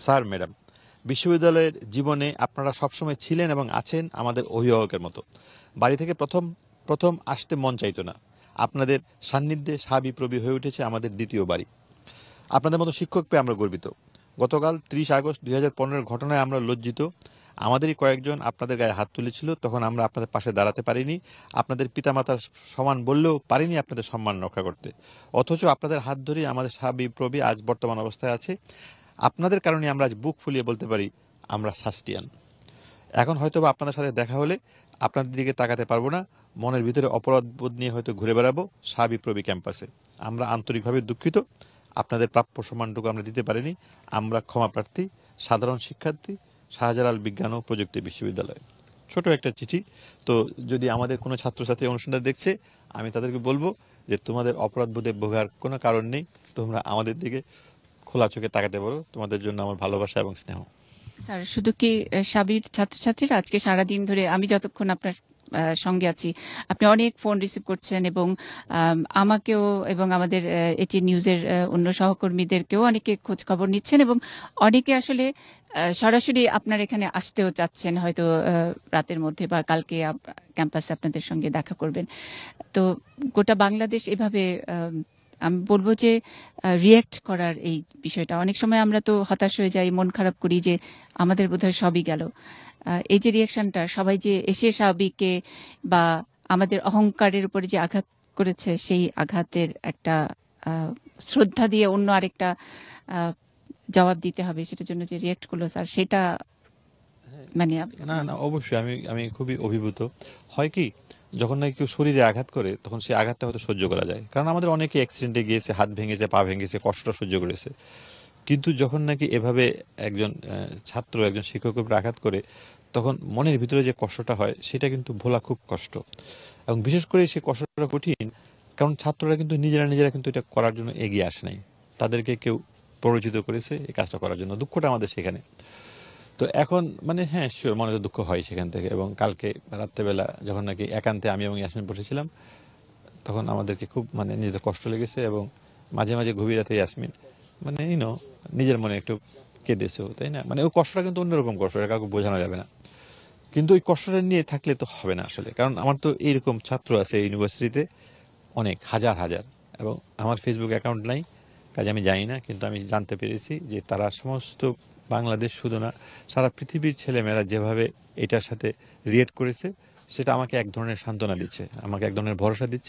Sir, madam, বিশ্ববিদ্যালয়ের জীবনে আপনারা সবসময় ছিলেন এবং আছেন আমাদের অভিভাবকের মতো। বাড়ি থেকে প্রথম প্রথম আসতে মন চাইতো না। আপনাদের সান্নিধ্যে সাবিপ্রবি হয়ে উঠেছে আমাদের দ্বিতীয় বাড়ি। আপনাদের মতো শিক্ষক পেয়ে আমরা গর্বিত। গতকাল ৩০ আগস্ট ২০১৫-এর ঘটনায় আমরা লজ্জিত। আমাদেরই কয়েকজন আপনাদের গায়ে হাত তুলেছিল, তখন আমরা আপনাদের পাশে দাঁড়াতে পারিনি। আপনাদের পিতামাতার সমান বললেও পারিনি আপনাদের সম্মান রক্ষা করতে। অথচ আপনাদের হাত ধরেই আমাদের সাবিপ্রবি আজ বর্তমান অবস্থায় আছে। আপনাদের কারণে আমরা আজ বুক ফুলিয়ে বলতে পারি আমরা সাস্টিয়ান। এখন হয়তোবা আপনাদের সাথে দেখা হলে আপনাদের দিকে তাকাতে পারবো না, মনের ভিতরে অপরাধবোধ নিয়ে হয়তো ঘুরে বেড়াবো সাবিপ্রবি ক্যাম্পাসে। আমরা আন্তরিকভাবে দুঃখিত, আপনাদের প্রাপ্য সম্মানটুকু আমরা দিতে পারিনি। আমরা ক্ষমাপ্রার্থী। সাধারণ শিক্ষার্থী, শাহজালাল বিজ্ঞান ও প্রযুক্তি বিশ্ববিদ্যালয়। ছোট একটা চিঠি। তো যদি আমাদের কোনো ছাত্রছাত্রী অনুষ্ঠানটা দেখছে, আমি তাদেরকে বলবো যে তোমাদের অপরাধবোধে ভোগার কোনো কারণ নেই, তোমরা আমাদের দিকে খোলা চোখে তাকাতে পারো। তোমাদের জন্য আমার ভালোবাসা এবং স্নেহ। স্যার, শুধু কি সাবির ছাত্রছাত্রীরা আজকে সারাদিন ধরে আমি যতক্ষণ আপনার সঙ্গে আছি, আপনি অনেক ফোন রিসিভ করছেন এবং আমাকেও এবং আমাদের এটি নিউজের অন্য সহকর্মীদেরকেও অনেকে খোঁজ খবর নিচ্ছেন এবং অনেকে আসলে সরাসরি আপনার এখানে আসতেও চাচ্ছেন, হয়তো রাতের মধ্যে বা কালকে ক্যাম্পাসে আপনাদের সঙ্গে দেখা করবেন। তো গোটা বাংলাদেশ এভাবে আমি বলবো যে রিয়্যাক্ট করার এই বিষয়টা, অনেক সময় আমরা তো হতাশ হয়ে যাই, মন খারাপ করি যে আমাদের বোধহয় সবই গেল। এই যে রিয়াকশনটা, সবাই যে এসে সাবিকে বা আমাদের অহংকারের উপরে যে আঘাত করেছে, সেই আঘাতের একটা শ্রদ্ধা দিয়ে অন্য আরেকটা জবাব দিতে হবে, সেটার জন্য যে রিয়্যাক্ট করলো স্যার, সেটা মানে না না, অবশ্যই আমি আমি খুবই অভিভূত। হয় কি, যখন নাকি কেউ শরীরে আঘাত করে তখন সেই আঘাতটা হয়তো সহ্য করা যায়, কারণ আমাদের অনেকে অ্যাক্সিডেন্টে গিয়েছে, হাত ভেঙেছে, পা ভেঙেছে, কষ্টটা সহ্য করেছে। কিন্তু যখন নাকি এভাবে একজন ছাত্র একজন শিক্ষকের উপর আঘাত করে, তখন মনের ভিতরে যে কষ্টটা হয় সেটা কিন্তু ভোলা খুব কষ্ট। এবং বিশেষ করে সেই কষ্টটা কঠিন, কারণ ছাত্ররা কিন্তু নিজেরা কিন্তু এটা করার জন্য এগিয়ে আসে নাই। তাদেরকে কেউ প্ররোচিত করেছে এই কাজটা করার জন্য। দুঃখটা আমাদের সেখানে। তো এখন মানে হ্যাঁ, শিওর, মনে তো দুঃখ হয় সেখান থেকে। এবং কালকে রাত্রেবেলা যখন নাকি একান্তে আমি এবং ইয়াসমিন বসেছিলাম, তখন আমাদেরকে খুব মানে নিজেদের কষ্ট লেগেছে। এবং মাঝে মাঝে গভীর রাতে ইয়াসমিন মানে নিজের মনে একটু কেঁদেছেও, তাই না? মানে ওই কষ্টটা কিন্তু অন্যরকম কষ্ট, এটা কাউকে বোঝানো যাবে না। কিন্তু ওই কষ্টটা নিয়ে থাকলে তো হবে না আসলে, কারণ আমার তো এইরকম ছাত্র আছে ইউনিভার্সিটিতে অনেক হাজার হাজার। এবং আমার ফেসবুক অ্যাকাউন্ট নাই, কাজে আমি জানি না, কিন্তু আমি জানতে পেরেছি যে তারা সমস্ত বাংলাদেশ শুধু না, সারা পৃথিবীর ছেলেমেয়েরা যেভাবে এটার সাথে রিয়েক্ট করেছে, সেটা আমাকে এক ধরনের সান্ত্বনা দিচ্ছে, আমাকে এক ধরনের ভরসা দিচ্ছে।